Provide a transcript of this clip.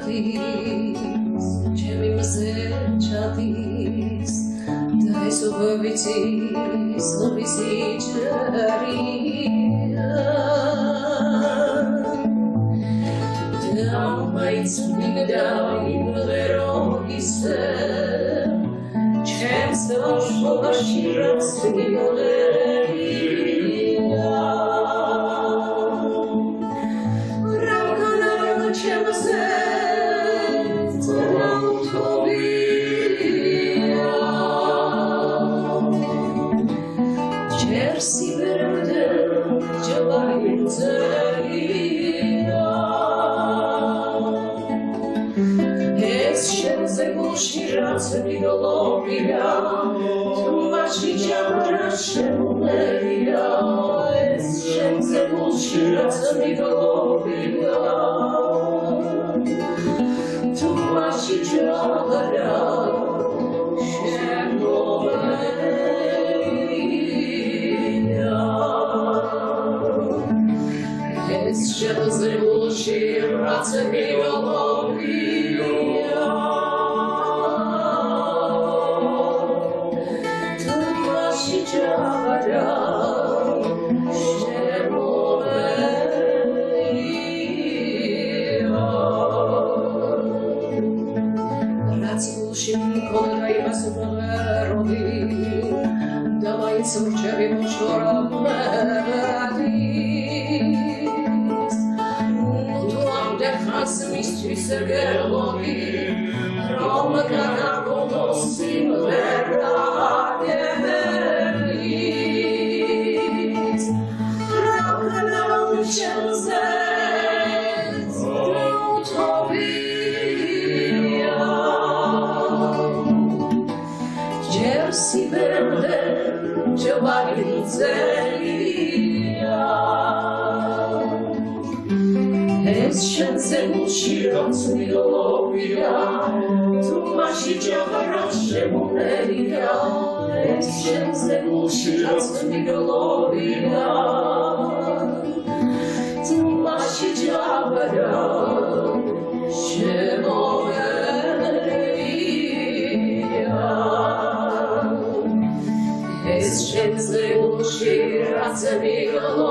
გადის ჩემი მზე ჩადის და ეს უბიცის უბისი ჭარია და მაინც მინდა იმღერო ისე ჩემს ბავშვობაში რაც გიმღერია Რაც მიგლობია თუ მასში ჯამრა შემოვლია ეს შემზე გულში რაც მიგლობია თუ მასში ჯამრა შემოვლია ეს შემზე გულში რაც მიგლობია Surgery moshora madis Tu am de khas mistris gerlogi Roma kana konosim verades Rakana uchelzet utopia Jersey verde Giovannizelia Es scienze uscirono milovia Tu maci giovarace moneria Es scienze uscirono milovia Tu maci giovarace moneria Es scienze uscirono